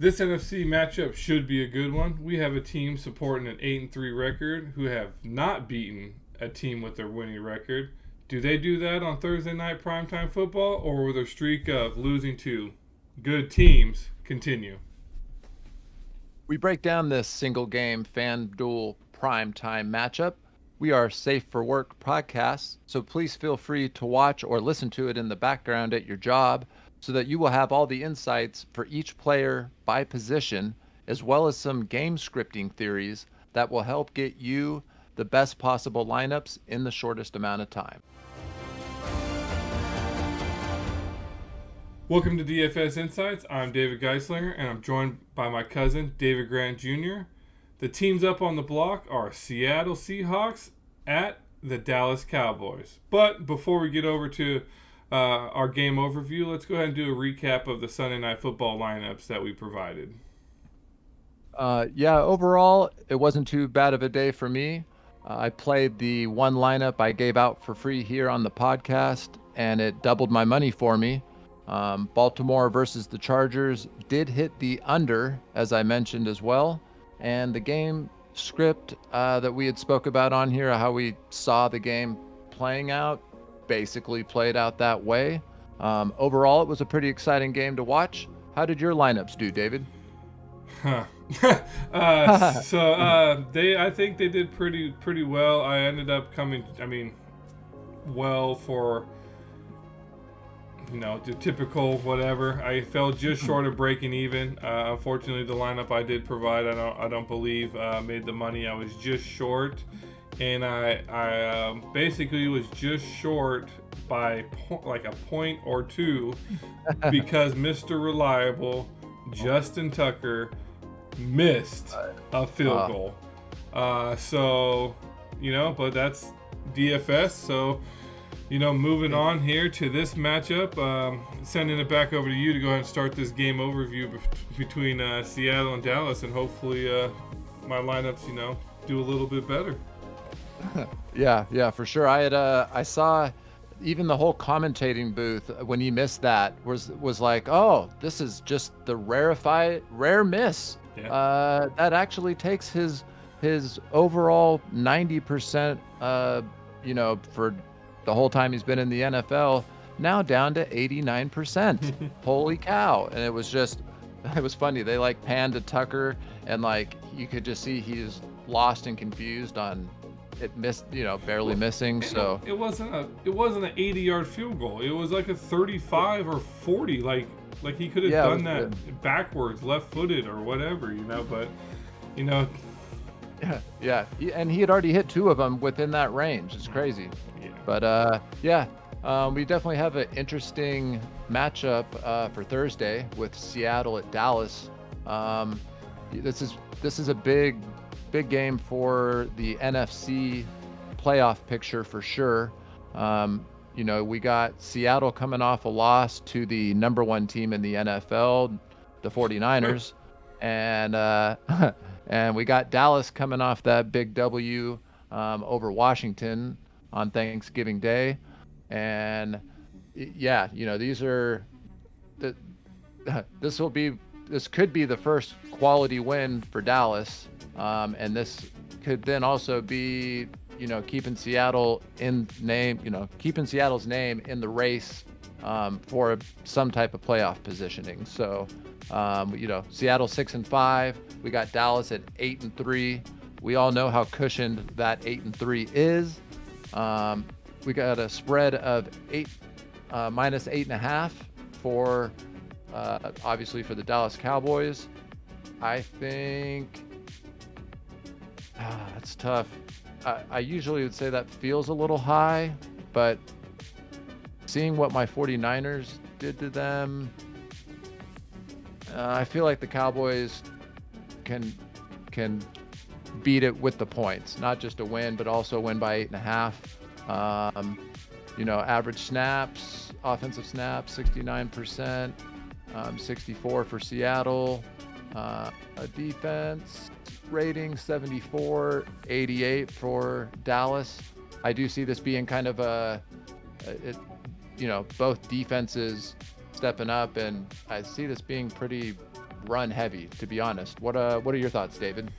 This NFC matchup should be a good one. We have a team supporting an 8-3 record who have not beaten a team with their winning record. Do they do that on Thursday night primetime football, or will their streak of losing to good teams continue? We break down this single game Fanduel primetime matchup. We are Safe for Work podcast, so please feel free to watch or listen to it in the background at your job so that you will have all the insights for each player by position, as well as some game scripting theories that will help get you the best possible lineups in the shortest amount of time. Welcome to DFS Insights. I'm David Geistlinger, and I'm joined by my cousin, David Grant Jr. The teams up on the block are Seattle Seahawks at the Dallas Cowboys. But before we get over to our game overview, let's go ahead and do a recap of the Sunday Night Football lineups that we provided. Overall, it wasn't too bad of a day for me. I played the one lineup I gave out for free here on the podcast, and it doubled my money for me. Baltimore versus the Chargers did hit the under, as I mentioned as well. And the game script that we had spoke about on here, how we saw the game playing out, basically played out that way. Overall, it was a pretty exciting game to watch. How did your lineups do, David? Huh. I think they did pretty well. I ended up well for the typical whatever. I fell just short of breaking even. Unfortunately, the lineup I did provide, I don't believe made the money. I was just short, and I basically was just short by like a point or two because Mr. Reliable Justin Tucker missed a field goal. But that's DFS. So, moving on here to this matchup, sending it back over to you to go ahead and start this game overview between Seattle and Dallas, and hopefully my lineups, do a little bit better. Yeah, for sure. I saw even the whole commentating booth when he missed that was like, oh, this is just the rare miss. Yeah. That actually takes his overall 90%, for the whole time he's been in the NFL, now down to 89%. Holy cow. And it was funny. They like panned to Tucker, and like you could just see he's lost and confused on it missed, barely missing. So it wasn't an 80-yard field goal. It was like a 35 or 40. Like he could have done that backwards, left-footed or whatever, but Yeah. And he had already hit two of them within that range. It's crazy. Yeah. But we definitely have an interesting matchup for Thursday with Seattle at Dallas. This is a big game for the NFC playoff picture for sure. We got Seattle coming off a loss to the number one team in the NFL, the 49ers. And we got Dallas coming off that big W over Washington on Thanksgiving Day. And this could be the first quality win for Dallas. And this could then also be, keeping Seattle's name in the race for some type of playoff positioning. So, Seattle 6-5. We got Dallas at 8-3. We all know how cushioned that 8-3 is. We got a spread of minus 8.5 for obviously for the Dallas Cowboys. I think that's tough. I usually would say that feels a little high, but seeing what my 49ers did to them, I feel like the Cowboys can beat it with the points, not just a win, but also win by 8.5. Average snaps, offensive snaps, 69%, 64 for Seattle. Defense rating 74, 88 for Dallas. I do see this being kind of both defenses stepping up, and I see this being pretty run heavy, to be honest. What are your thoughts, David?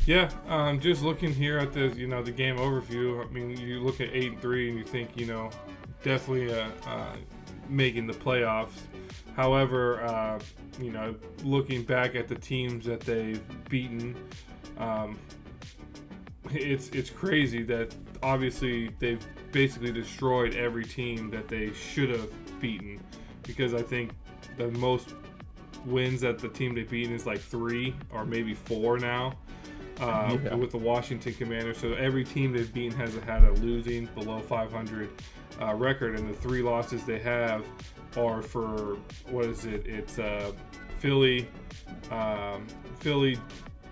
Yeah, just looking here at the the game overview. I mean, you look at 8-3 and you think definitely making the playoffs. However, looking back at the teams that they've beaten, it's crazy that obviously they've basically destroyed every team that they should have beaten, because I think the most wins that the team they've beaten is like 3 or maybe 4 now. With the Washington Commanders. So every team they've beaten has had a losing below 500 record, and the 3 losses they have are for, what is it? It's Philly,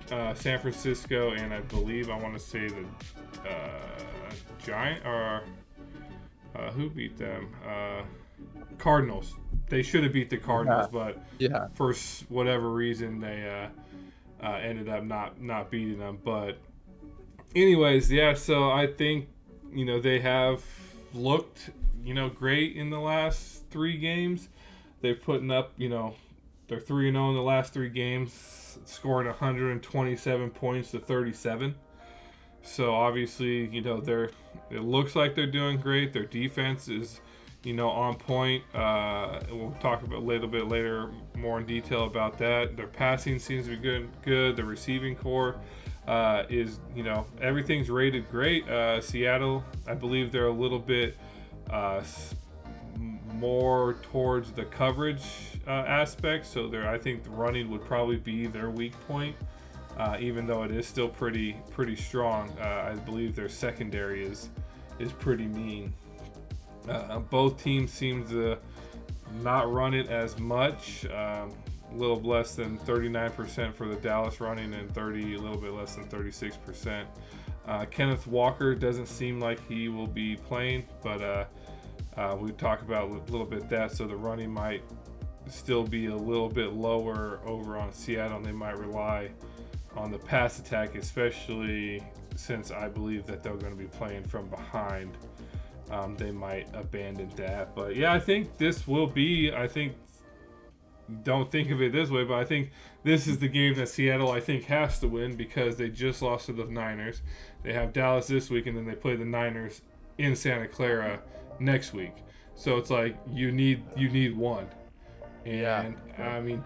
San Francisco, and I believe I want to say the Giant, or who beat them? Cardinals. They should have beat the Cardinals, but for whatever reason they ended up not beating them. But anyways, yeah, so I think they have looked great in the last 3 games. They've putting up they're 3-0 in the last 3 games, scoring 127 points to 37. So obviously it looks like they're doing great. Their defense is on point. We'll talk about a little bit later more in detail about that. Their passing seems to be good. The receiving core is, everything's rated great. Seattle, I believe they're a little bit more towards the coverage aspect. So I think the running would probably be their weak point, even though it is still pretty strong. I believe their secondary is pretty mean. Both teams seem to not run it as much. A little less than 39% for the Dallas running, and a little bit less than 36%. Kenneth Walker doesn't seem like he will be playing, but we talked about a little bit that, so the running might still be a little bit lower over on Seattle, and they might rely on the pass attack, especially since I believe that they're going to be playing from behind. They might abandon that. But yeah, I think this will be, don't think of it this way, but I think this is the game that Seattle, I think, has to win, because they just lost to the Niners. They have Dallas this week, and then they play the Niners in Santa Clara next week. So it's like you need one. And I mean,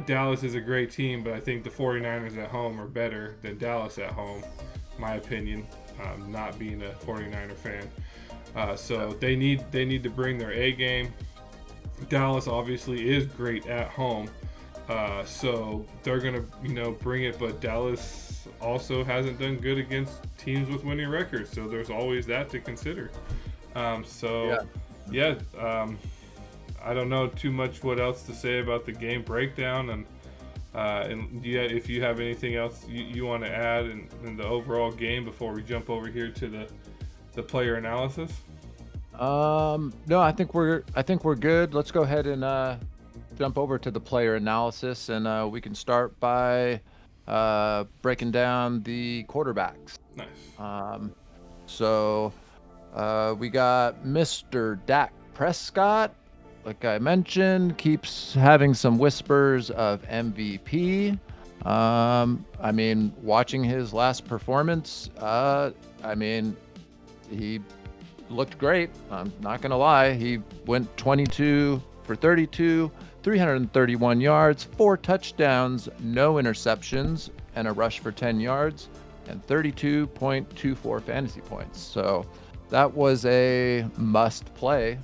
Dallas is a great team, but I think the 49ers at home are better than Dallas at home, my opinion, not being a 49er fan. So they need to bring their A game. Dallas obviously is great at home, so they're gonna bring it. But Dallas also hasn't done good against teams with winning records, so there's always that to consider. I don't know too much what else to say about the game breakdown, and if you have anything else you want to add in the overall game before we jump over here to the player analysis. No, I think we're good. Let's go ahead and jump over to the player analysis, and we can start by breaking down the quarterbacks. Nice. So we got Mr. Dak Prescott. Like I mentioned, keeps having some whispers of MVP. I mean, watching his last performance, he looked great. I'm not going to lie. He went 22 for 32, 331 yards, 4 touchdowns, no interceptions, and a rush for 10 yards, and 32.24 fantasy points. So that was a must play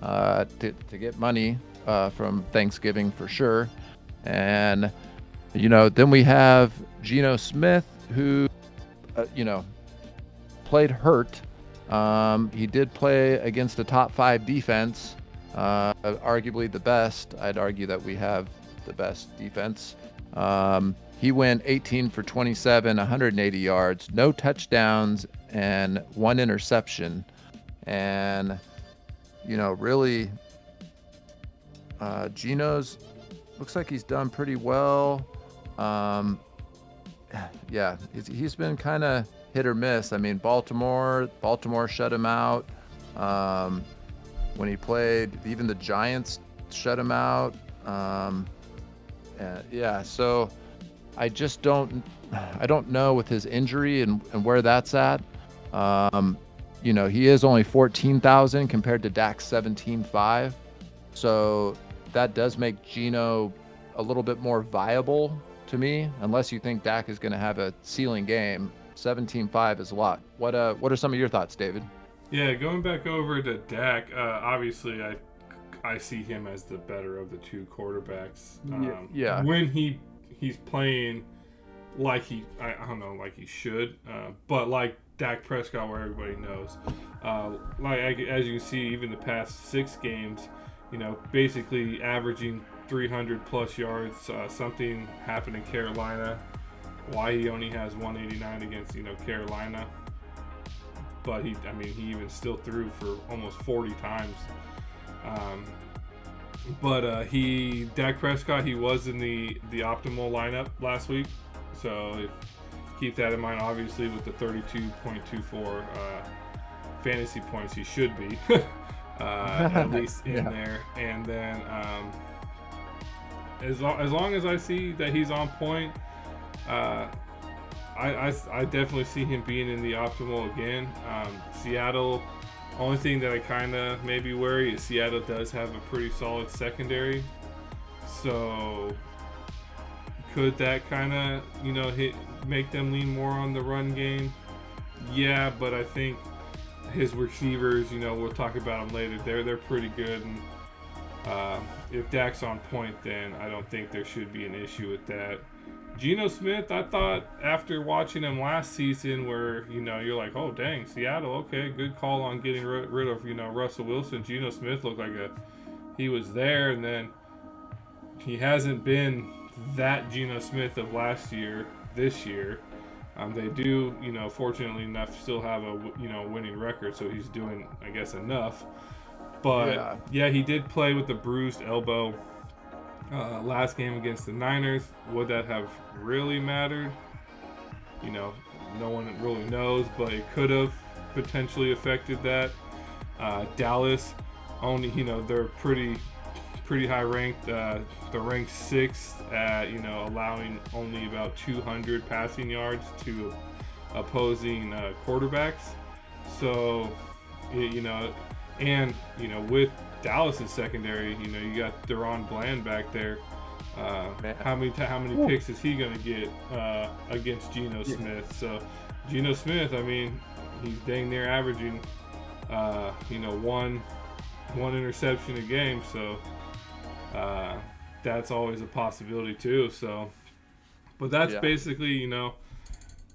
to get money from Thanksgiving for sure. And, then we have Geno Smith, who, played hurt. He did play against a top 5 defense, arguably the best. I'd argue that we have the best defense. He went 18 for 27, 180 yards, no touchdowns, and 1 interception. And, really, Geno's looks like he's done pretty well. He's been kind of hit or miss. I mean, Baltimore shut him out. When he played, even the Giants shut him out. Yeah, so I just I don't know with his injury and where that's at. Um, he is only 14,000 compared to Dak's 17.5. So that does make Geno a little bit more viable to me, unless you think Dak is going to have a ceiling game. 17.5 is a lot. What are some of your thoughts, David? Yeah, going back over to Dak, obviously I see him as the better of the two quarterbacks. Yeah. When he's playing like I don't know, like he should, but like Dak Prescott, where everybody knows, as you can see, even the past 6 games, basically averaging 300 plus yards. Something happened in Carolina. Why he only has 189 against Carolina, but he even still threw for almost 40 times. Dak Prescott, he was in the optimal lineup last week, so keep that in mind. Obviously, with the 32.24 fantasy points, he should be at least in there. And then as long as I see that he's on point, I definitely see him being in the optimal again. Seattle. Only thing that I kind of maybe worry is Seattle does have a pretty solid secondary. So could that kind of, make them lean more on the run game? Yeah, but I think his receivers, we'll talk about them later. They're pretty good, and if Dak's on point, then I don't think there should be an issue with that. Geno Smith, I thought after watching him last season where, you're like, oh, dang, Seattle, okay, good call on getting rid of, Russell Wilson. Geno Smith looked like he was there, and then he hasn't been that Geno Smith of last year, this year. They do, fortunately enough, still have a, winning record, so he's doing, I guess, enough. But, yeah, he did play with the bruised elbow. Last game against the Niners, would that have really mattered? No one really knows, but it could have potentially affected that. Dallas, only they're pretty high ranked. They're ranked 6th at allowing only about 200 passing yards to opposing quarterbacks. So with Dallas' secondary, you got Deron Bland back there. How many picks is he going to get against Geno Smith? So Geno Smith, he's dang near averaging, one interception a game. So that's always a possibility too. So, but that's basically,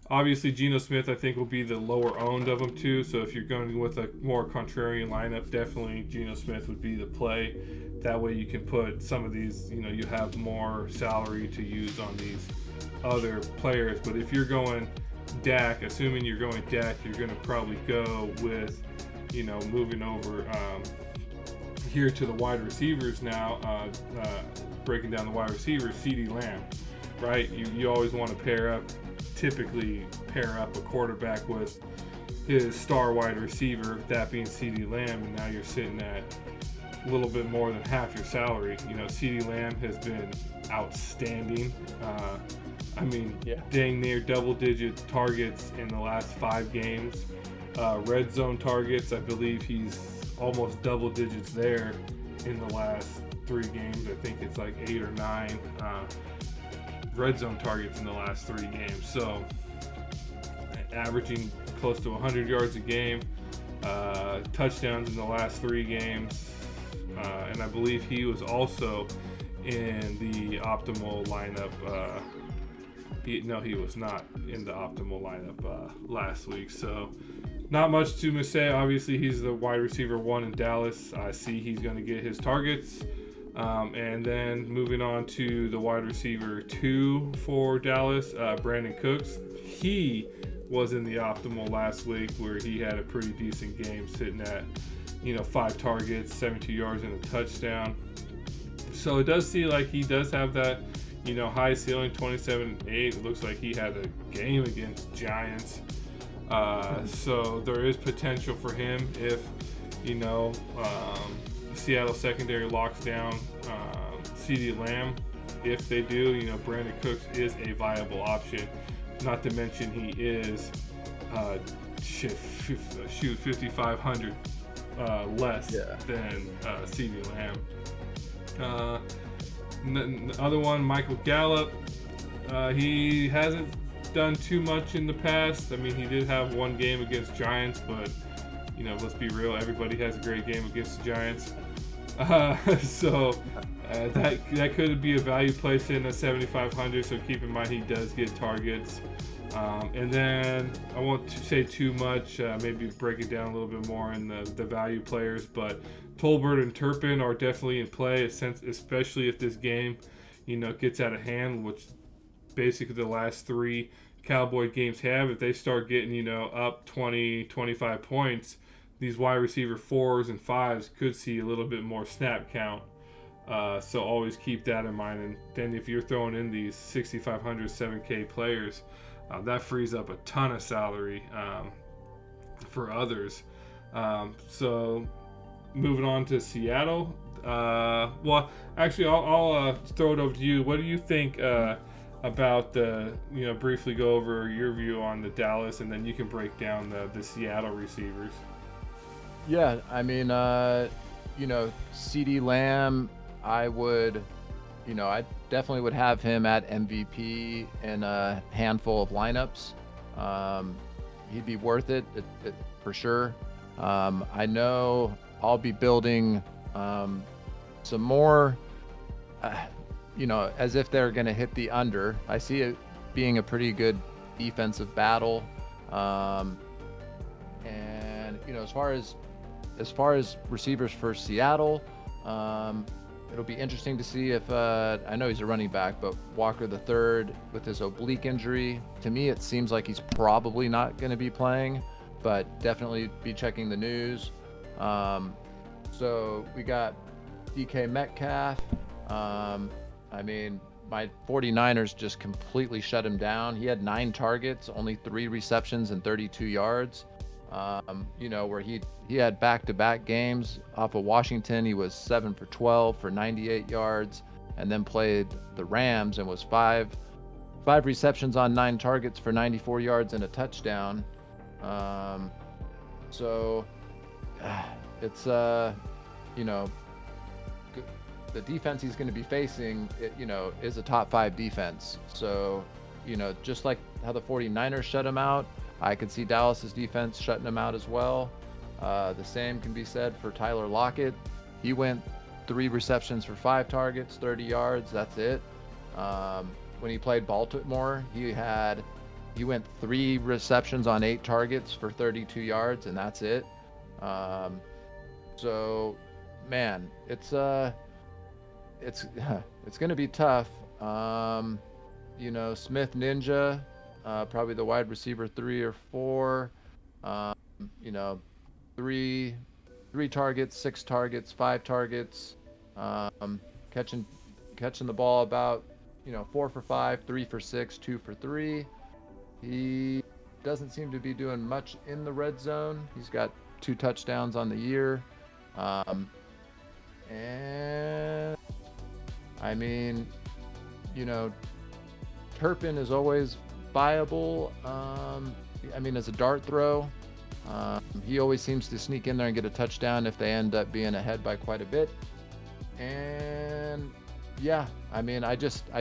obviously, Geno Smith, I think, will be the lower owned of them, too. So if you're going with a more contrarian lineup, definitely Geno Smith would be the play. That way you can put some of these, you have more salary to use on these other players. But if you're going Dak, assuming you're going Dak, you're going to probably go with, moving over here to the wide receivers now, breaking down the wide receivers, CeeDee Lamb, right? You always want to typically pair up a quarterback with his star wide receiver, that being CeeDee Lamb, and now you're sitting at a little bit more than half your salary. CeeDee Lamb has been outstanding. Dang near double-digit targets in the last 5 games. Red zone targets, I believe he's almost double digits there in the last 3 games. I think it's like 8 or 9. Red zone targets in the last 3 games, so averaging close to 100 yards a game, touchdowns in the last 3 games, and I believe he was also in the optimal lineup. He was not in the optimal lineup last week, so not much to say. Obviously, he's the wide receiver 1 in Dallas. I see he's going to get his targets. And then moving on to the wide receiver 2 for Dallas, Brandon Cooks. He was in the optimal last week where he had a pretty decent game, sitting at 5 targets, 72 yards and a touchdown. So it does seem like he does have that high ceiling, 27-8. It looks like he had a game against Giants. So there is potential for him if Seattle secondary locks down CeeDee Lamb if they do, Brandon Cooks is a viable option. Not to mention he is, shoot, 5,500 less than CeeDee Lamb. The other one, Michael Gallup. He hasn't done too much in the past. I mean, he did have one game against Giants, but let's be real, everybody has a great game against the Giants. So that could be a value place in at 7,500. So keep in mind he does get targets. And then I won't say too much. Maybe break it down a little bit more in the value players. But Tolbert and Turpin are definitely in play, especially if this game, gets out of hand, which basically the last 3 Cowboy games have. If they start getting, up 20, 25 points, these wide receiver 4s and 5s could see a little bit more snap count. So always keep that in mind. And then if you're throwing in these 6,500, 7K players, that frees up a ton of salary for others. So moving on to Seattle. Well, actually, I'll throw it over to you. What do you think about briefly go over your view on the Dallas, and then you can break down the Seattle receivers. Yeah, I mean, CeeDee Lamb, I definitely would have him at MVP in a handful of lineups. He'd be worth it for sure. I know I'll be building some more, as if they're going to hit the under. I see it being a pretty good defensive battle. And, as far as receivers for Seattle, it'll be interesting to see if, I know he's a running back, but Walker III with his oblique injury, to me it seems like he's probably not going to be playing, but definitely be checking the news. So we got DK Metcalf. I mean, my 49ers just completely shut him down. He had 9 targets, only 3 receptions and 32 yards. Where he had back-to-back games off of Washington. He was 7 for 12 for 98 yards, and then played the Rams and was 5 receptions on 9 targets for 94 yards and a touchdown. So it's the defense he's going to be facing, is a top 5 defense. So, just like how the 49ers shut him out, I could see Dallas's defense shutting him out as well. The same can be said for Tyler Lockett. He went 3 receptions for 5 targets, 30 yards. That's it. When he played Baltimore, he went 3 receptions on 8 targets for 32 yards, and that's it. So, man, it's going to be tough. Smith Ninja, probably the wide receiver 3 or 4. 3 targets, 6 targets, 5 targets. Catching the ball about 4 for 5, 3 for 6, 2 for 3. He doesn't seem to be doing much in the red zone. He's got 2 touchdowns on the year. And I mean, Turpin is always viable. As a dart throw, he always seems to sneak in there and get a touchdown if they end up being ahead by quite a bit. And yeah, I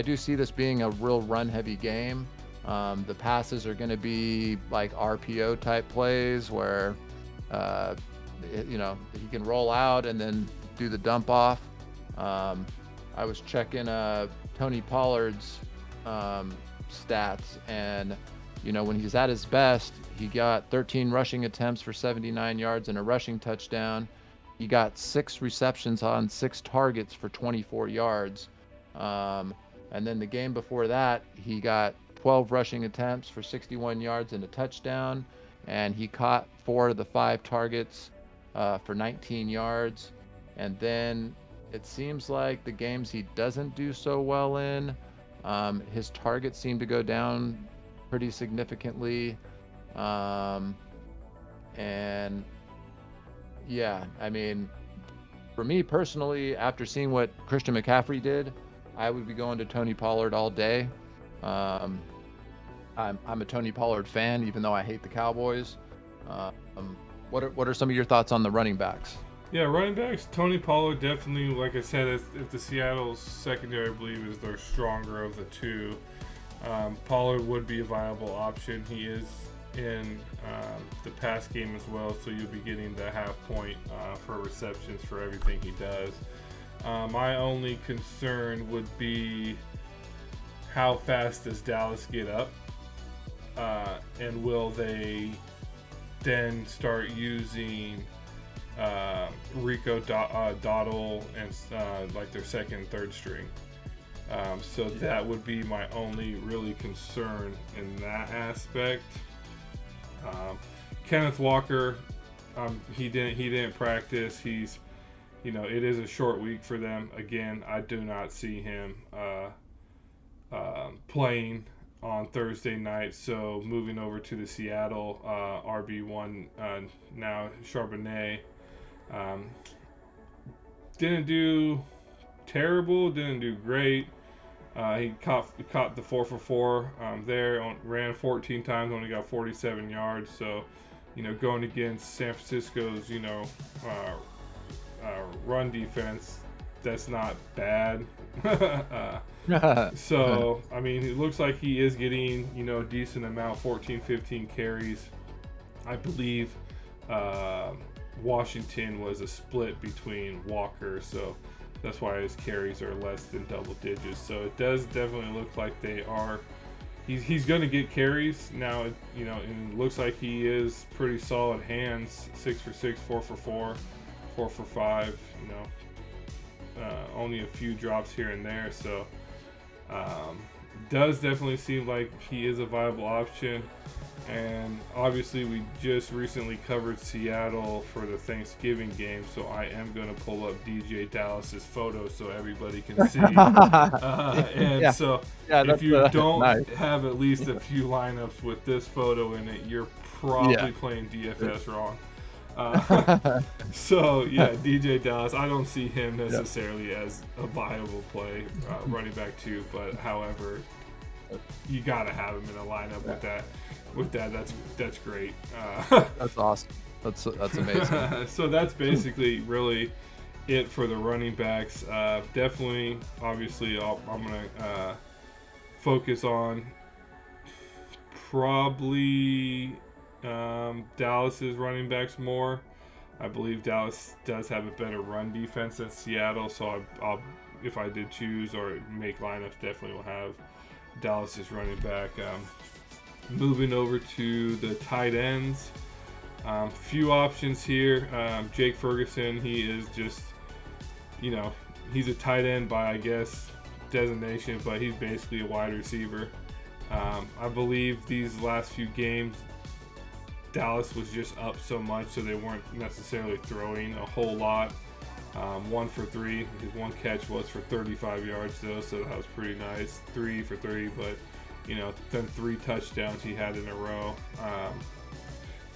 do see this being a real run-heavy game. The passes are going to be like RPO type plays where, he can roll out and then do the dump off. I was checking Tony Pollard's stats, and when he's at his best, he got 13 rushing attempts for 79 yards and a rushing touchdown. He got 6 receptions on 6 targets for 24 yards. And then the game before that, he got 12 rushing attempts for 61 yards and a touchdown, and he caught 4 of the 5 targets for 19 yards. And then it seems like the games he doesn't do so well in, his targets seem to go down pretty significantly. And yeah, for me personally, after seeing what Christian McCaffrey did, I would be going to Tony Pollard all day. I'm a Tony Pollard fan, even though I hate the Cowboys. What are some of your thoughts on the running backs? Yeah, running backs, Tony Pollard definitely, like I said, if the Seattle's secondary, I believe, is their stronger of the two, Pollard would be a viable option. He is in the pass game as well, so you'll be getting the half point for receptions for everything he does. My only concern would be how fast does Dallas get up, and will they then start using Rico Dottle and like their second and third string. So that would be my only really concern in that aspect. Kenneth Walker, he didn't practice. He's, it is a short week for them. Again, I do not see him playing on Thursday night. So moving over to the Seattle RB1 now, Charbonnet. Didn't do terrible, didn't do great. He caught the 4 for 4 there, ran 14 times, only got 47 yards. So, going against San Francisco's, run defense, that's not bad. So, I mean, it looks like he is getting, a decent amount, 14, 15 carries. I believe Washington was a split between Walker, so that's why his carries are less than double digits. So it does definitely look like they are. He's going to get carries now. And it looks like he is pretty solid hands. 6 for 6, 4 for 4, 4 for 5. Only a few drops here and there. So does definitely seem like he is a viable option. And obviously, we just recently covered Seattle for the Thanksgiving game, so I am going to pull up DJ Dallas's photo so everybody can see. So if you don't have at least a few lineups with this photo in it, you're probably playing DFS wrong. So, DJ Dallas, I don't see him necessarily as a viable play, running back too, but however, you got to have him in a lineup with that. That's great. That's awesome. That's amazing. So that's basically really it for the running backs. Definitely, obviously, I'm gonna focus on probably Dallas's running backs more. I believe Dallas does have a better run defense than Seattle, so I'll if I did choose or make lineups, definitely will have Dallas's running back. Moving over to the tight ends, few options here. Jake Ferguson, he is just, he's a tight end by, I guess, designation, but he's basically a wide receiver. I believe these last few games, Dallas was just up so much, so they weren't necessarily throwing a whole lot. 1 for 3. His one catch was for 35 yards, though, so that was pretty nice. 3 for 3, but then 3 touchdowns he had in a row.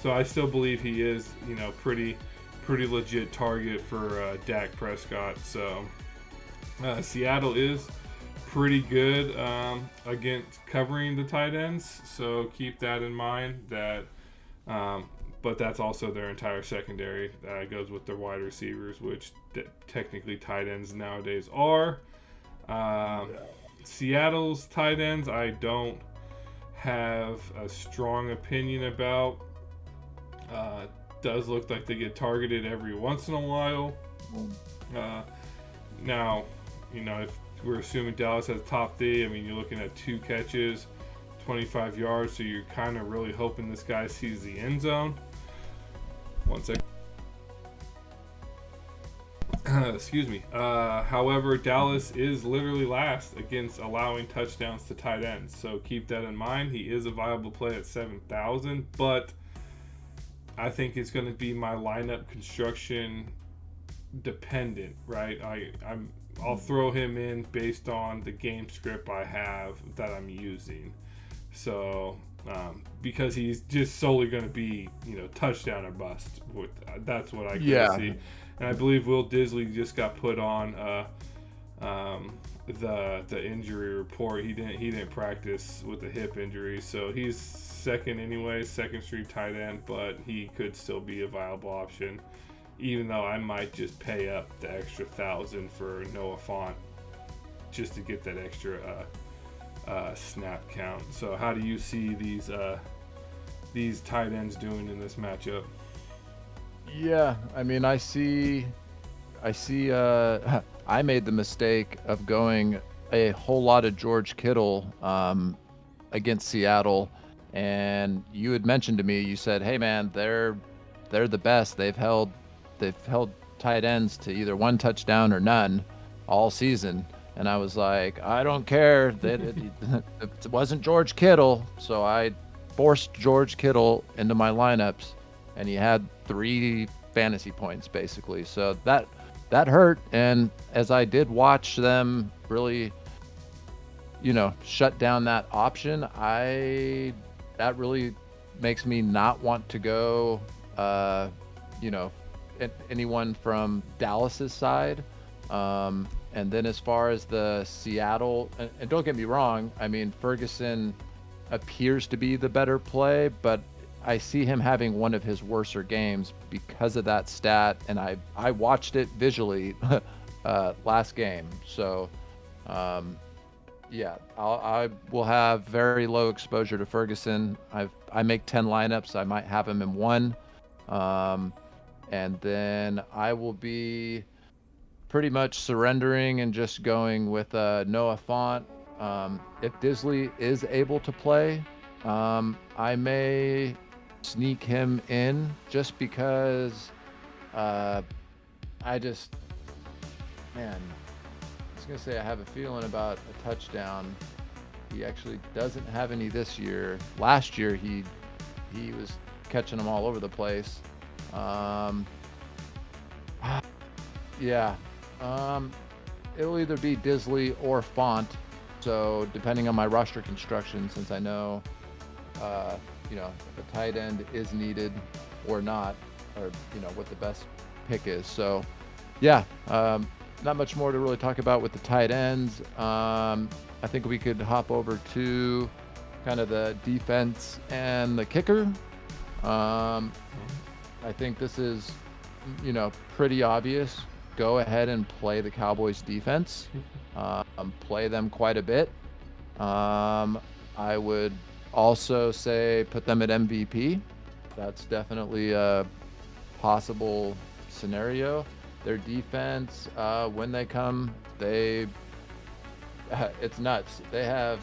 So I still believe he is, pretty legit target for Dak Prescott. So Seattle is pretty good against covering the tight ends. So keep that in mind. But that's also their entire secondary. Goes with their wide receivers, which technically tight ends nowadays are. Seattle's tight ends, I don't have a strong opinion about. Does look like they get targeted every once in a while. Now, if we're assuming Dallas has top D, I mean, you're looking at 2 catches, 25 yards, so you're kind of really hoping this guy sees the end zone. One second. Excuse me. However, Dallas is literally last against allowing touchdowns to tight ends. So keep that in mind. He is a viable play at 7,000, but I think it's going to be my lineup construction dependent, right? I'll throw him in based on the game script I have that I'm using. So because he's just solely going to be, touchdown or bust. That's what I can see. And I believe Will Disley just got put on the injury report. He didn't practice with a hip injury, so he's second anyway, second string tight end, but he could still be a viable option. Even though I might just pay up the extra $1,000 for Noah Fant just to get that extra snap count. So how do you see these tight ends doing in this matchup? Yeah, I mean, I see. I made the mistake of going a whole lot of George Kittle against Seattle, and you had mentioned to me. You said, "Hey, man, they're the best. They've held tight ends to either one touchdown or none all season." And I was like, I don't care that it wasn't George Kittle, so I forced George Kittle into my lineups, and he had 3 fantasy points basically. So that hurt. And as I did watch them really, shut down that option, that really makes me not want to go, anyone from Dallas's side. And then as far as the Seattle, and don't get me wrong, I mean, Ferguson appears to be the better play, but I see him having one of his worser games because of that stat, and I watched it visually last game. So, yeah, I will have very low exposure to Ferguson. I make 10 lineups. I might have him in 1, and then I will be pretty much surrendering and just going with Noah Fant. If Disley is able to play, I may sneak him in just because I was gonna say I have a feeling about a touchdown. He actually doesn't have any this year. Last year he was catching them all over the place. Yeah. It'll either be Disley or Font. So depending on my roster construction, since I know, if a tight end is needed or not, or what the best pick is. So, yeah, not much more to really talk about with the tight ends. I think we could hop over to kind of the defense and the kicker. I think this is, pretty obvious. Go ahead and play the Cowboys defense. Play them quite a bit. I would also say put them at MVP. That's definitely a possible scenario. Their defense, when they come, it's nuts. They have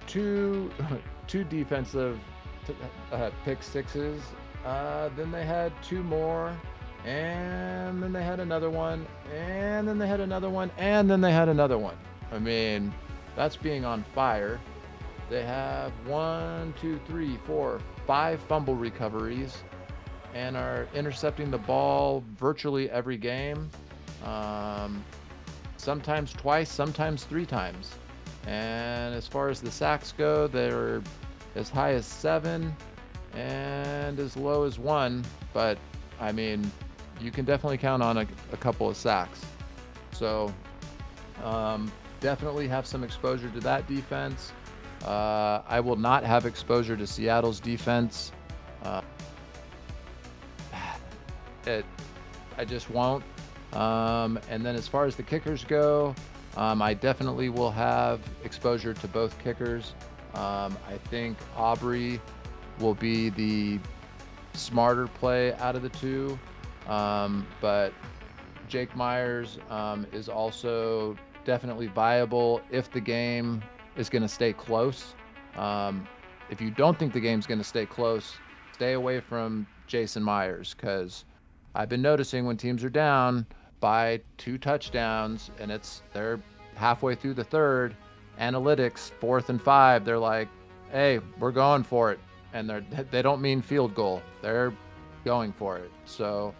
two defensive pick sixes. Then they had 2 more. And then they had another one, and then they had another one, and then they had another one. I mean, that's being on fire. They have 5 fumble recoveries and are intercepting the ball virtually every game. Sometimes twice, sometimes 3 times. And as far as the sacks go, they're as high as 7 and as low as 1. But, I mean, you can definitely count on a couple of sacks. So definitely have some exposure to that defense. I will not have exposure to Seattle's defense. I just won't. And then as far as the kickers go, I definitely will have exposure to both kickers. I think Aubrey will be the smarter play out of the 2. But Jake Myers is also definitely viable if the game is going to stay close. If you don't think the game's going to stay close, stay away from Jason Myers, because I've been noticing when teams are down by 2 touchdowns and they're halfway through the 3rd, analytics 4th and 5, they're like, hey, we're going for it. And they don't mean field goal. They're going for it. So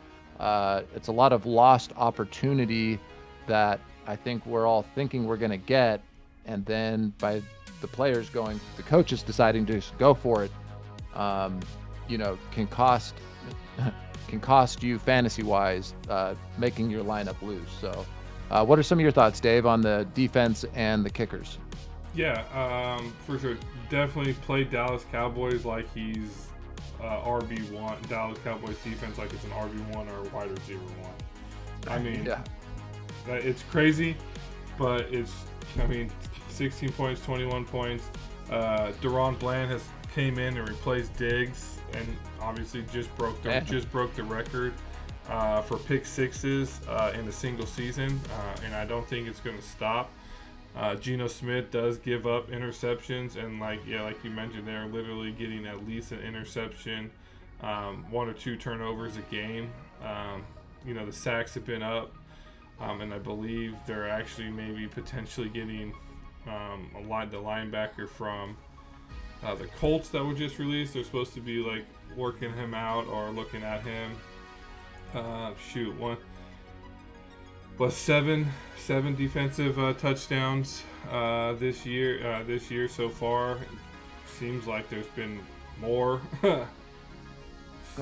it's a lot of lost opportunity that I think we're all thinking we're going to get, and then by the coaches deciding to go for it, can cost you fantasy wise, making your lineup lose. So What are some of your thoughts, Dave, on the defense and the kickers? Yeah, for sure. Definitely play Dallas Cowboys like he's RB1. Dallas Cowboys defense like it's an RB1 or a wide receiver one. I mean, Yeah. it's crazy, but I mean, 16 points, 21 points. Deron Bland has came in and replaced Diggs, and obviously just broke the record for pick sixes in a single season, and I don't think it's going to stop. Geno Smith does give up interceptions, and like you mentioned, they're literally getting at least an interception, one or two turnovers a game. The sacks have been up, and I believe they're actually maybe potentially getting the linebacker from the Colts that were just released. They're supposed to be like working him out or looking at him. Seven defensive touchdowns this year so far. Seems like there's been more.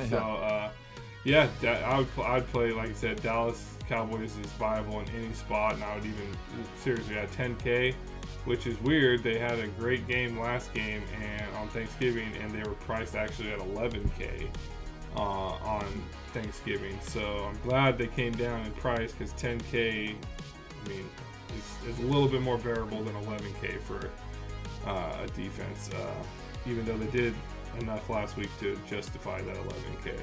So I'd play, like I said, Dallas Cowboys is viable in any spot, and I would even seriously at 10K, which is weird. They had a great game last game and on Thanksgiving, and they were priced actually at 11K on Thanksgiving. So I'm glad they came down in price, because 10K, I mean, is a little bit more bearable than 11K for a defense, even though they did enough last week to justify that 11K.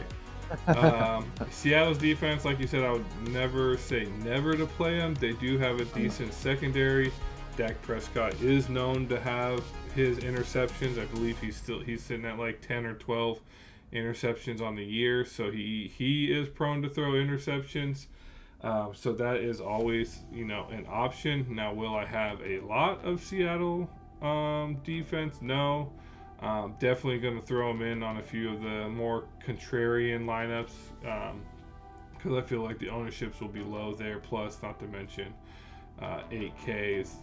Seattle's defense, like you said, I would never say never to play them. They do have a decent secondary. Dak Prescott is known to have his interceptions. I believe he's sitting at like 10 or 12 interceptions on the year, so he is prone to throw interceptions. So that is always an option. Now, will I have a lot of Seattle defense? No. Definitely going to throw them in on a few of the more contrarian lineups, because I feel like the ownerships will be low there. Plus, not to mention 8K is,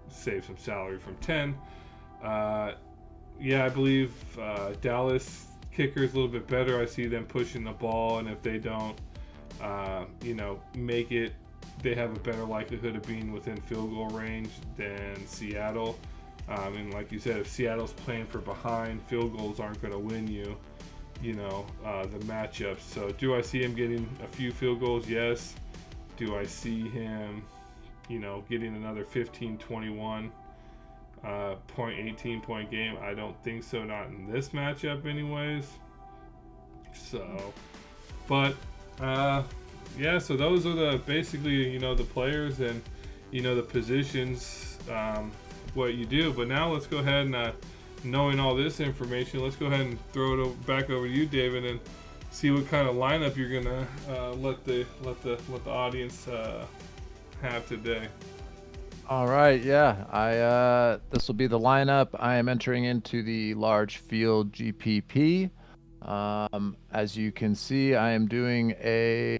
save some salary from 10. I believe Dallas kicker is a little bit better. I see them pushing the ball, and if they don't, make it, they have a better likelihood of being within field goal range than Seattle. And like you said, if Seattle's playing for behind, field goals aren't going to win you, the matchups. So do I see him getting a few field goals? Yes. Do I see him, getting another 15-21 point, 18-point game? I don't think so. Not in this matchup anyways. So, but, so those are basically, the players and, the positions, what you do. But now let's go ahead and, knowing all this information, let's go ahead and throw it back over to you, David, and see what kind of lineup you're gonna let the audience have today. All right, yeah. This will be the lineup. I am entering into the large field GPP. As you can see, I am doing a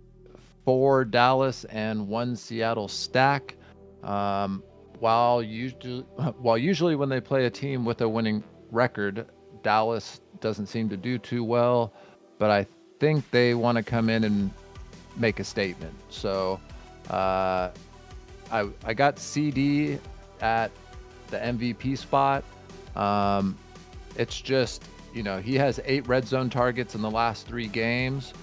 4 Dallas and 1 Seattle stack. While usually when they play a team with a winning record, Dallas doesn't seem to do too well, but I think they want to come in and make a statement. So I got CD at the MVP spot. It's just, he has 8 red zone targets in the last 3 games.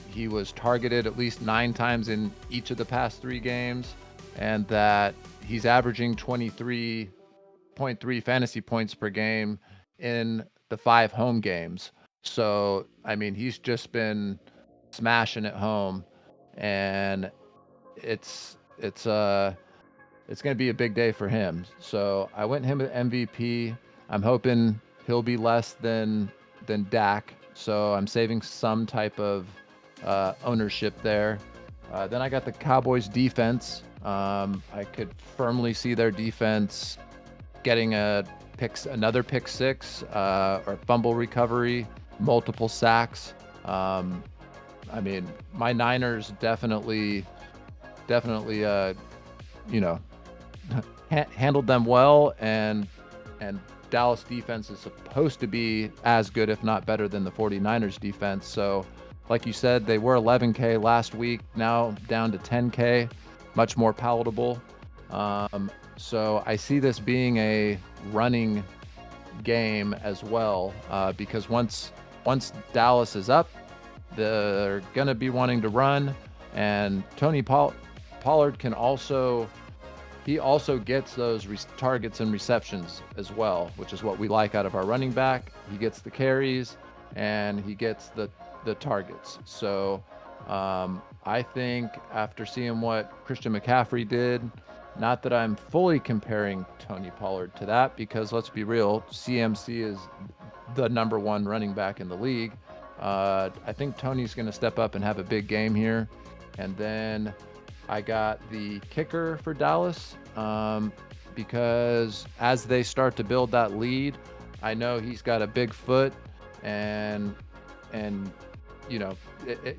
He was targeted at least 9 times in each of the past 3 games, and that he's averaging 23.3 fantasy points per game in the 5 home games. So, I mean, he's just been smashing at home, and it's going to be a big day for him. So I went him at MVP. I'm hoping he'll be less than Dak. So I'm saving some type of ownership there. Then I got the Cowboys defense. I could firmly see their defense getting another pick 6 or fumble recovery, multiple sacks. I mean, my Niners definitely handled them well, and Dallas defense is supposed to be as good, if not better, than the 49ers defense. So like you said, they were 11K last week, now down to 10K, much more palatable. So I see this being a running game as well, because once Dallas is up, they're going to be wanting to run, and Tony Pollard can also gets those targets and receptions as well, which is what we like out of our running back. He gets the carries and he gets the targets. So I think after seeing what Christian McCaffrey did, not that I'm fully comparing Tony Pollard to that, because let's be real, CMC is the number one running back in the league. I think Tony's going to step up and have a big game here. And then I got the kicker for Dallas, because as they start to build that lead, I know he's got a big foot, and you know,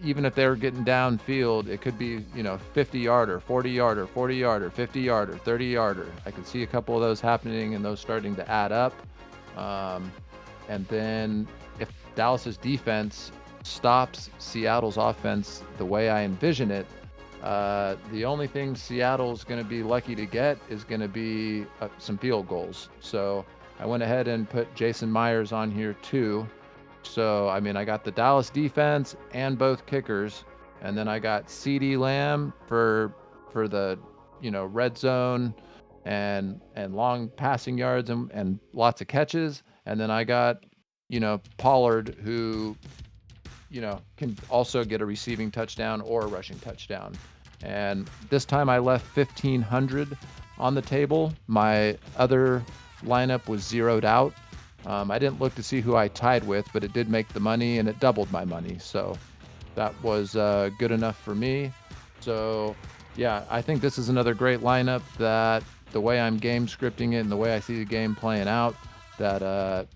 even if they're getting downfield, it could be, 50-yarder, 40-yarder, 40-yarder, 50-yarder, 30-yarder. I could see a couple of those happening and those starting to add up. And then if Dallas's defense stops Seattle's offense the way I envision it, the only thing Seattle's going to be lucky to get is going to be some field goals. So I went ahead and put Jason Myers on here too. So, I mean, I got the Dallas defense and both kickers, and then I got CeeDee Lamb for the, red zone and long passing yards and lots of catches. And then I got, Pollard, who, can also get a receiving touchdown or a rushing touchdown. And this time I left 1,500 on the table. My other lineup was zeroed out. I didn't look to see who I tied with, but it did make the money and it doubled my money. So that was good enough for me. So yeah, I think this is another great lineup that the way I'm game scripting it and the way I see the game playing out, that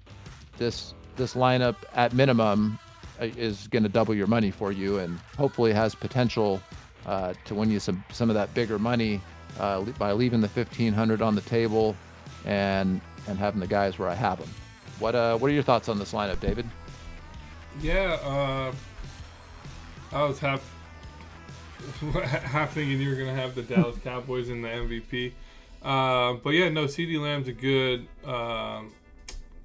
this lineup at minimum is going to double your money for you, and hopefully has potential to win you some of that bigger money by leaving the 1,500 on the table and having the guys where I have them. What are your thoughts on this lineup, David? Yeah, I was half thinking you were gonna have the Dallas Cowboys in the MVP, but yeah, no, CeeDee Lamb's a good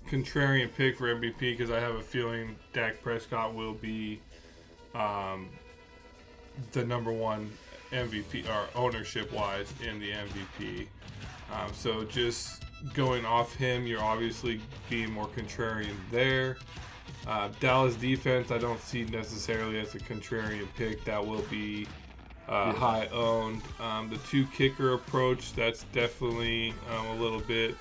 contrarian pick for MVP, because I have a feeling Dak Prescott will be the number one MVP, or ownership wise, in the MVP. So just going off him, you're obviously being more contrarian there. Dallas defense, I don't see necessarily as a contrarian pick. That will be high owned. The two kicker approach, that's definitely a little bit.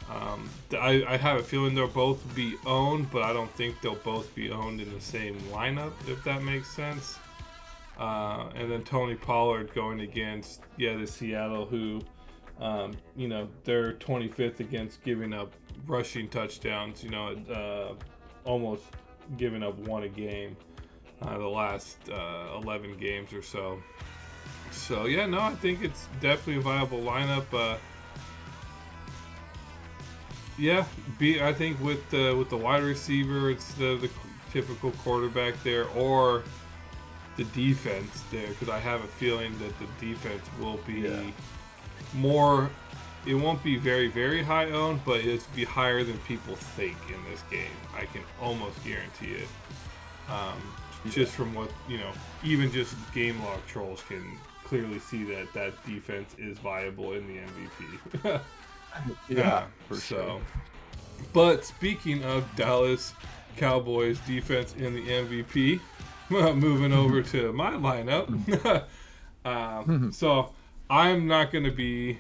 I have a feeling they'll both be owned, but I don't think they'll both be owned in the same lineup, if that makes sense. And then Tony Pollard going against the Seattle, who they're 25th against giving up rushing touchdowns, almost giving up one a game the last 11 games or so. So yeah, no, I think it's definitely a viable lineup. I think with the wide receiver, it's the typical quarterback there, or the defense there, because I have a feeling that the defense will be more. It won't be very, very high owned, but it'll be higher than people think in this game. I can almost guarantee it. Just from what, even just game log trolls can clearly see that defense is viable in the MVP. For sure. But speaking of Dallas Cowboys defense in the MVP, moving over to my lineup. So I'm not going to be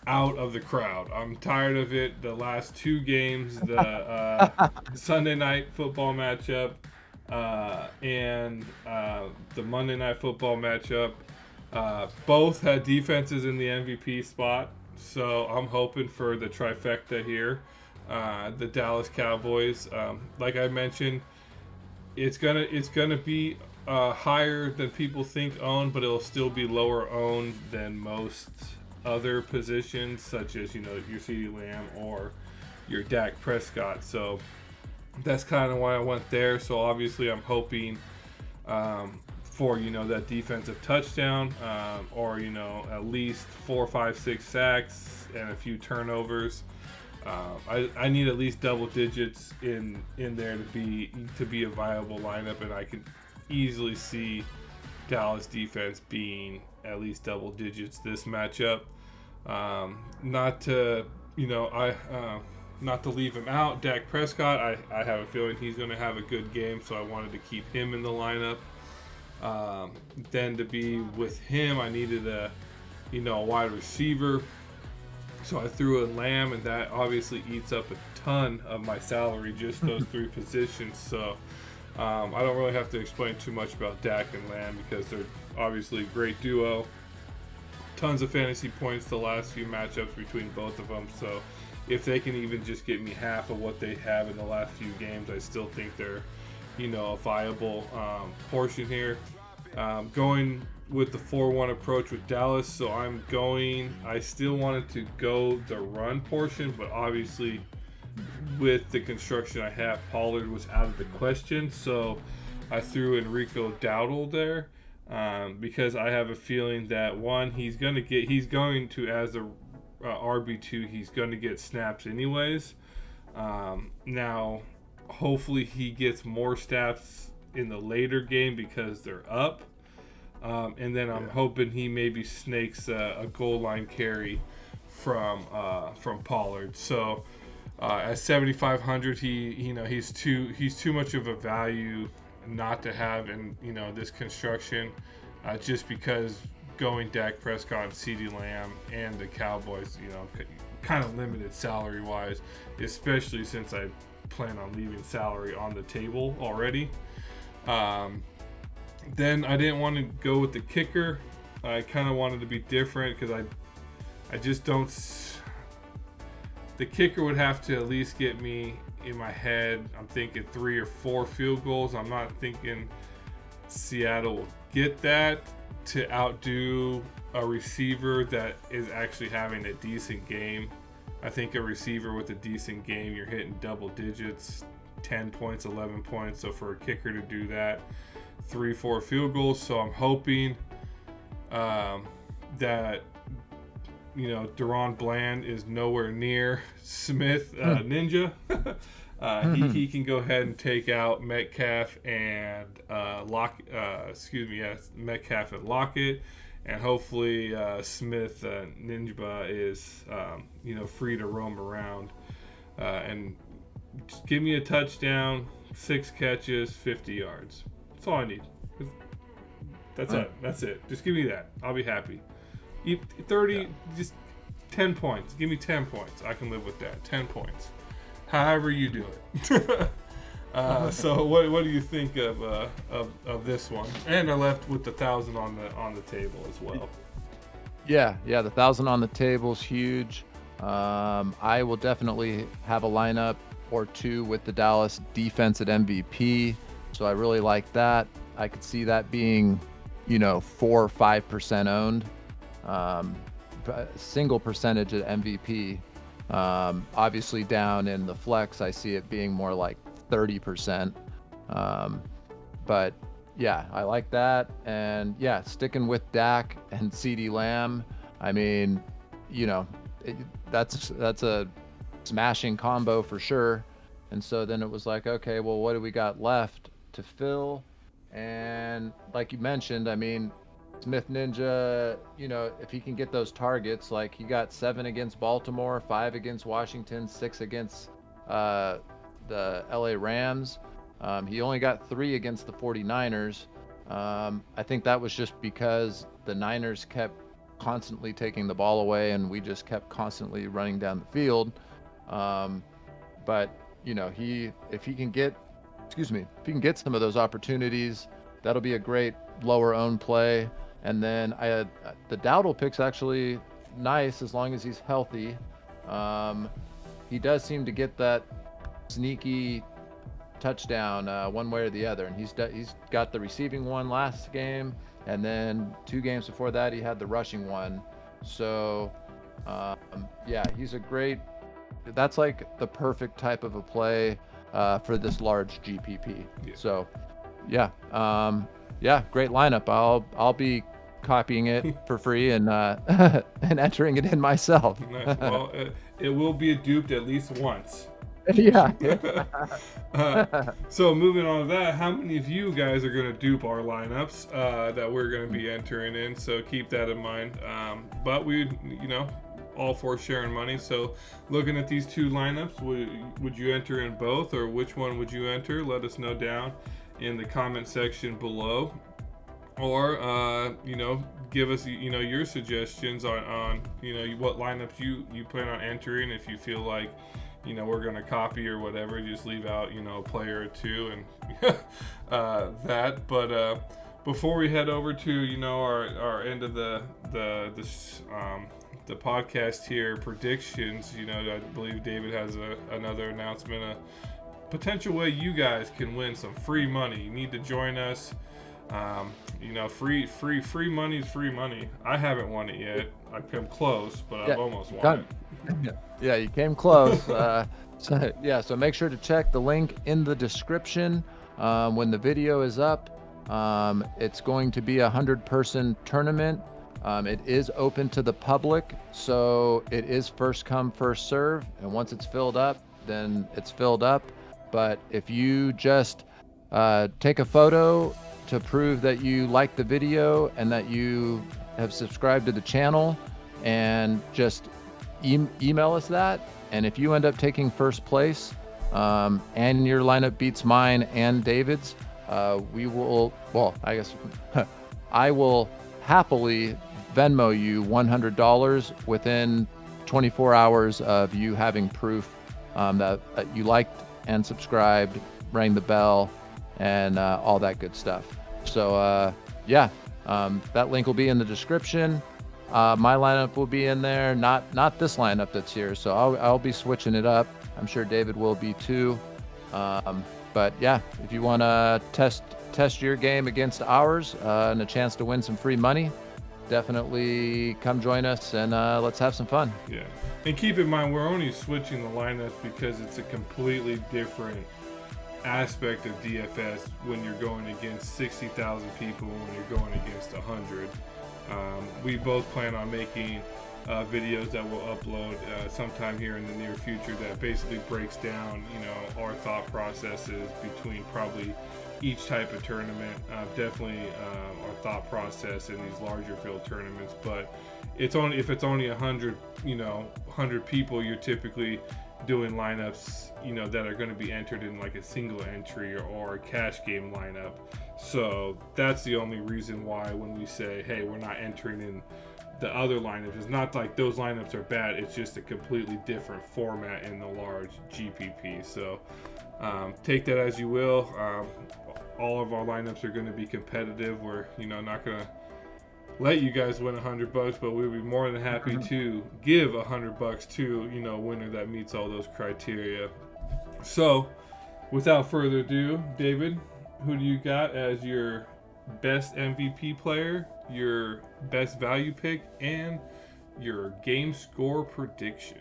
out of the crowd. I'm tired of it. The last two games, the Sunday night football matchup and the Monday night football matchup, both had defenses in the MVP spot. So I'm hoping for the trifecta here. The Dallas Cowboys, like I mentioned, it's gonna be higher than people think owned, but it'll still be lower owned than most other positions, such as your CeeDee Lamb or your Dak Prescott. So that's kind of why I went there. So obviously I'm hoping for that defensive touchdown, or at least 4, 5, 6 sacks and a few turnovers. I need at least double digits in there to be a viable lineup, and I can easily see Dallas defense being at least double digits this matchup. Not to not to leave him out. Dak Prescott, I have a feeling he's going to have a good game, so I wanted to keep him in the lineup. Then to be with him, I needed a wide receiver. So I threw in Lamb, and that obviously eats up a ton of my salary, just those three positions. So I don't really have to explain too much about Dak and Lamb because they're obviously a great duo. Tons of fantasy points the last few matchups between both of them. So if they can even just get me half of what they have in the last few games, I still think they're a viable portion here. Going with the 4-1 approach with Dallas, so I still wanted to go the run portion, but obviously with the construction I have, Pollard was out of the question, so I threw Enrico Dowdle there, because I have a feeling that he's going to as a RB2, he's going to get snaps anyways. Now hopefully he gets more snaps in the later game because they're up. And then I'm hoping he maybe snakes a goal line carry from Pollard. So at 7,500, he's too much of a value not to have in this construction, just because going Dak Prescott and CeeDee Lamb and the Cowboys, kind of limited salary wise, especially since I plan on leaving salary on the table already. Then I didn't want to go with the kicker. I kind of wanted to be different because I just don't. The kicker would have to at least get me in my head. I'm thinking 3 or 4 field goals. I'm not thinking Seattle will get that to outdo a receiver that is actually having a decent game. I think a receiver with a decent game, you're hitting double digits, 10 points, 11 points. So for a kicker to do that, 3, 4 field goals. So I'm hoping that Deron Bland is nowhere near Smith Ninja. He can go ahead and take out Metcalf and Metcalf and Lockett, and hopefully Smith Ninja is free to roam around, and just give me a touchdown, 6 catches, 50 yards. That's all I need. That's it. Just give me that. I'll be happy. 30, just 10 points. Give me 10 points. I can live with that. 10 points. However you do it. So what do you think of this one? And I left with the 1,000 on the table as well. Yeah, the 1,000 on the table is huge. I will definitely have a lineup or two with the Dallas defense at MVP. So I really like that. I could see that being, 4 or 5% owned. Single percentage at MVP. Obviously down in the flex, I see it being more like 30%. But yeah, I like that. And yeah, sticking with Dak and CeeDee Lamb. I mean, that's a smashing combo for sure. And so then it was like, okay, well, what do we got left to fill? And like you mentioned, I mean, Smith Ninja, if he can get those targets, like he got 7 against Baltimore, 5 against Washington, 6 against the LA Rams. He only got 3 against the 49ers. I think that was just because the Niners kept constantly taking the ball away and we just kept constantly running down the field. But if he can get some of those opportunities, that'll be a great lower owned play. And then I had the Dowdle pick's actually nice as long as he's healthy. He does seem to get that sneaky touchdown one way or the other, and he's got the receiving one last game, and then 2 games before that he had the rushing one. So yeah, he's a great. That's like the perfect type of a play. for this large GPP. Yeah. So, yeah, great lineup. I'll be copying it for free and and entering it in myself. Nice. Well, it will be duped at least once. Yeah. So moving on to that, how many of you guys are going to dupe our lineups that we're going to be entering in? So keep that in mind. But we, all for sharing money. So looking at these two lineups, would you enter in both, or which one would you enter? Let us know down in the comment section below, or give us your suggestions on what lineups you plan on entering. If you feel like we're going to copy or whatever, just leave out a player or two and that. But before we head over to our end of the podcast here, predictions, I believe David has another announcement, a potential way you guys can win some free money. You need to join us. Free money is free money. I haven't won it yet. I've come close, but I've almost won it. Yeah, you came close. So make sure to check the link in the description when the video is up. It's going to be a 100-person tournament. It is open to the public, so it is first come, first serve. And once it's filled up, then it's filled up. But if you just take a photo to prove that you like the video and that you have subscribed to the channel, and just email us that. And if you end up taking first place and your lineup beats mine and David's, we will, I guess I will happily Venmo you $100 within 24 hours of you having proof that you liked and subscribed, rang the bell, and all that good stuff. So that link will be in the description. My lineup will be in there, not this lineup that's here. So I'll be switching it up. I'm sure David will be too. But yeah, if you want to test your game against ours and a chance to win some free money, definitely come join us and let's have some fun. Yeah, and keep in mind we're only switching the lineups because it's a completely different aspect of DFS when you're going against 60,000 people and when you're going against 100. We both plan on making videos that we'll upload sometime here in the near future that basically breaks down our thought processes between probably each type of tournament, definitely our thought process in these larger field tournaments. But it's only if it's only 100 people, you're typically doing lineups that are going to be entered in like a single entry or a cash game lineup. So that's the only reason why when we say, hey, we're not entering in the other lineups, it's not like those lineups are bad, it's just a completely different format in the large GPP. So take that as you will. All of our lineups are going to be competitive. We're not going to let you guys win $100, but we'll be more than happy to give $100 to a winner that meets all those criteria. So without further ado, David, who do you got as your best MVP player, your best value pick, and your game score prediction?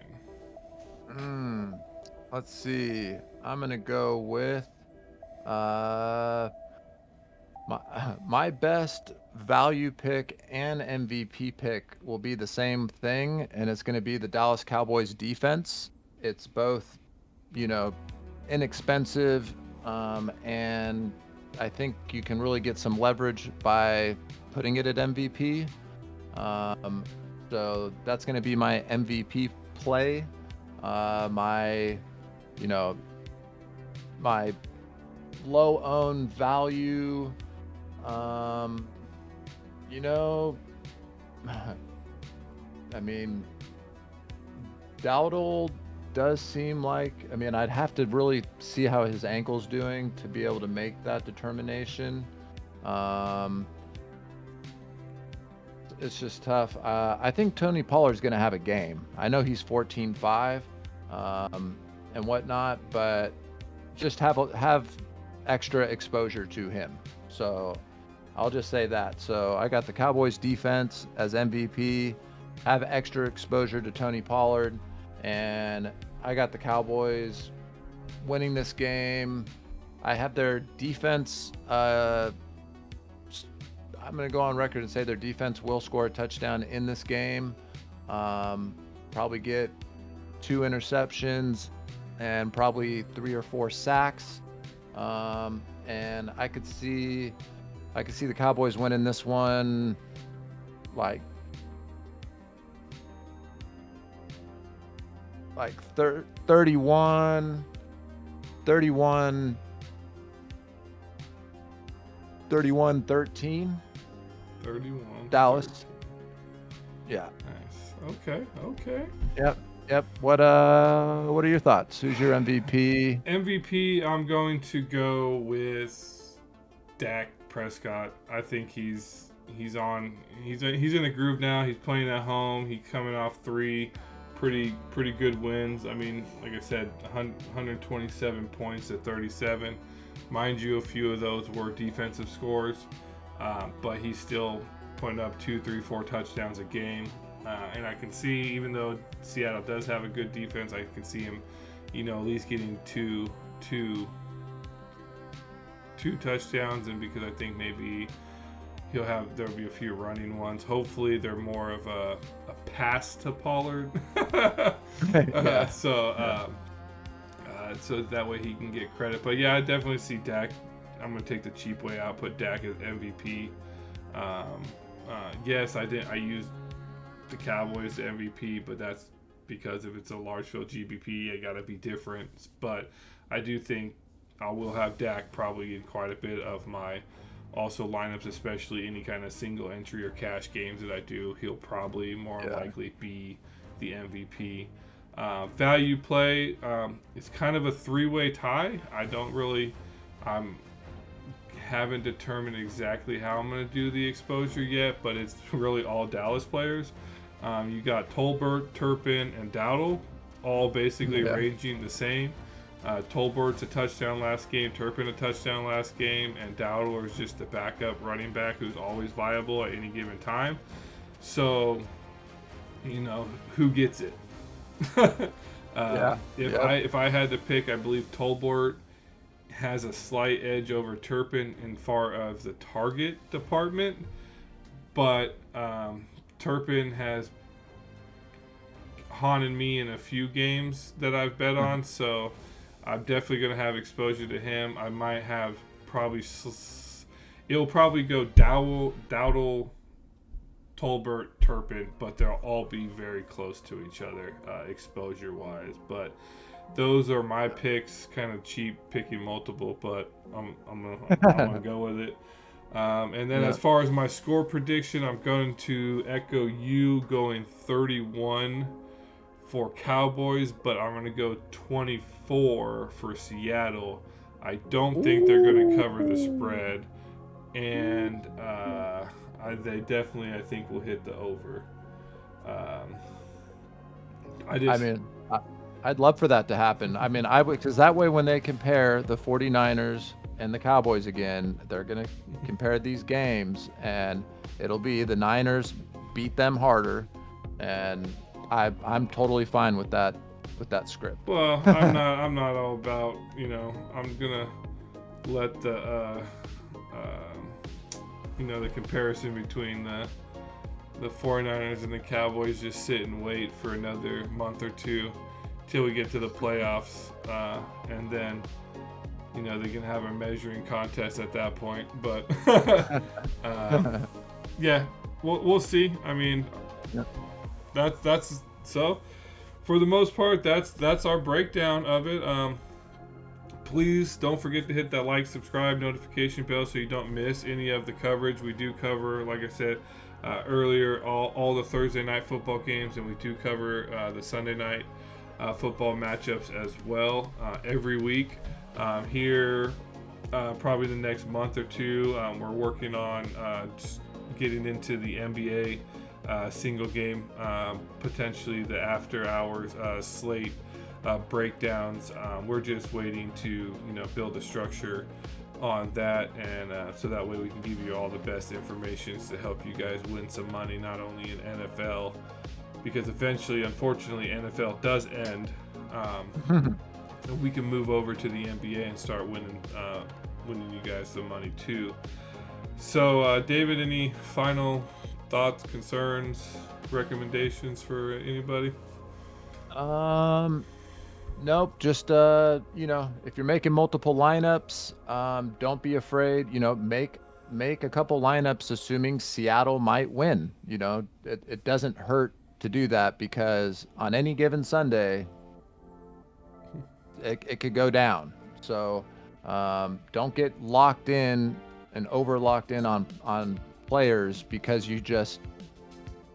Let's see. I'm gonna go with my best value pick and MVP pick will be the same thing, and it's going to be the Dallas Cowboys defense. It's both, inexpensive, and I think you can really get some leverage by putting it at MVP. So that's going to be my MVP play. My low own value, I mean, Dowdle does seem like, I'd have to really see how his ankle's doing to be able to make that determination. It's just tough. I think Tony Pollard's going to have a game. I know he's 14-5 and whatnot, but just have extra exposure to him. So I'll just say that. So I got the Cowboys defense as MVP, have extra exposure to Tony Pollard, and I got the Cowboys winning this game. I have their defense. I'm going to go on record and say their defense will score a touchdown in this game. Probably get 2 interceptions and probably 3 or 4 sacks. And I could see the Cowboys winning this one like 31 13. Dallas. Yeah. Nice. Okay. Yep. What are your thoughts? Who's your MVP? MVP, I'm going to go with Dak Prescott. I think he's in a groove now. He's playing at home. He's coming off 3 pretty good wins. I mean, like I said, 127 points to 37. Mind you, a few of those were defensive scores, but he's still putting up 2, 3, 4 touchdowns a game. And I can see, even though Seattle does have a good defense, I can see him, at least getting two touchdowns. And because I think maybe there'll be a few running ones. Hopefully they're more of a pass to Pollard. So that way he can get credit. But yeah, I definitely see Dak. I'm going to take the cheap way out, put Dak as MVP. Yes, I used the Cowboys MVP, but that's because if it's a large field GBP, I got to be different. But I do think I will have Dak probably in quite a bit of my also lineups, especially any kind of single entry or cash games that I do. He'll probably more likely be the MVP. Value play, it's kind of a 3-way tie. Haven't determined exactly how I'm going to do the exposure yet, but it's really all Dallas players. You got Tolbert, Turpin, and Dowdle, all basically ranging the same. Tolbert's a touchdown last game, Turpin a touchdown last game, and Dowdle is just the backup running back who's always viable at any given time. So, who gets it? If I had to pick, I believe Tolbert has a slight edge over Turpin in far as the target department, but Turpin has haunted me in a few games that I've bet on, so I'm definitely going to have exposure to him. I might have it'll probably go Dowdle, Tolbert, Turpin, but they'll all be very close to each other exposure-wise. But those are my picks, kind of cheap, picking multiple, but I'm gonna go with it. And then as far as my score prediction, I'm going to echo you, going 31 for Cowboys, but I'm going to go 24 for Seattle. I don't think they're going to cover the spread, and they definitely, I think, will hit the over. I'd love for that to happen. I mean, I would, because that way when they compare the 49ers and the Cowboys again, they're going to compare these games, and it'll be the Niners beat them harder, and I'm totally fine with that script. Well, I'm not all about, I'm gonna let the the comparison between the 49ers and the Cowboys just sit and wait for another month or two till we get to the playoffs, and then they can have a measuring contest at that point. But yeah, we'll see. I mean, that's so. For the most part, that's our breakdown of it. Please don't forget to hit that like, subscribe, notification bell so you don't miss any of the coverage. We do cover, like I said earlier, all the Thursday night football games, and we do cover the Sunday night football matchups as well every week. Here, probably the next month or two, we're working on just getting into the NBA single game, potentially the after hours slate breakdowns. We're just waiting to build a structure on that, and so that way we can give you all the best information to help you guys win some money, not only in NFL, because eventually, unfortunately, NFL does end, and we can move over to the NBA and start winning you guys some money too. So, David, any final thoughts, concerns, recommendations for anybody? Nope. Just if you're making multiple lineups, don't be afraid. Make a couple lineups assuming Seattle might win. It doesn't hurt to do that because on any given Sunday, it could go down. So don't get locked in and over locked in on players because you just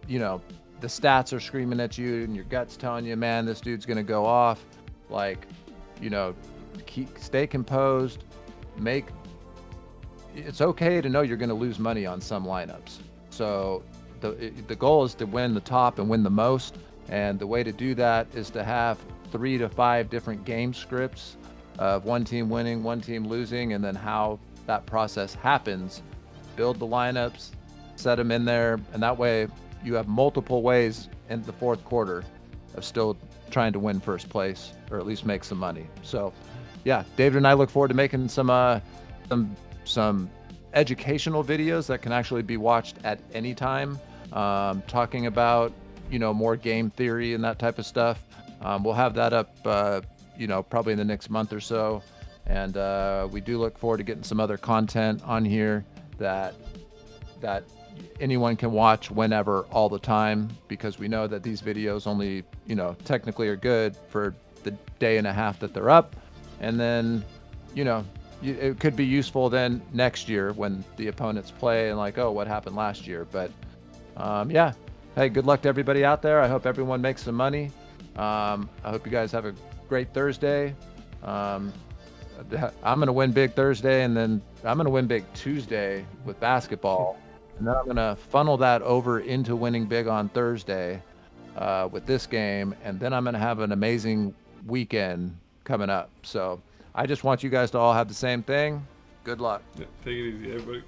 the stats are screaming at you and your gut's telling you, man, this dude's gonna go off. Like, stay composed. It's okay to know you're gonna lose money on some lineups. So the goal is to win the top and win the most. And the way to do that is to have 3 to 5 different game scripts of one team winning, one team losing, and then how that process happens. Build the lineups, set them in there, and that way you have multiple ways in the fourth quarter of still trying to win first place or at least make some money. So, yeah, David and I look forward to making some educational videos that can actually be watched at any time, talking about more game theory and that type of stuff. We'll have that up probably in the next month or so, and we do look forward to getting some other content on here that anyone can watch whenever, all the time, because we know that these videos only technically are good for the day and a half that they're up, and then it could be useful then next year when the opponents play and like, oh, what happened last year. But yeah, hey, good luck to everybody out there. I hope everyone makes some money. I hope you guys have a great Thursday. I'm going to win big Thursday, and then I'm going to win big Tuesday with basketball. And then I'm going to funnel that over into winning big on Thursday with this game. And then I'm going to have an amazing weekend coming up. So I just want you guys to all have the same thing. Good luck. Yeah, take it easy, everybody.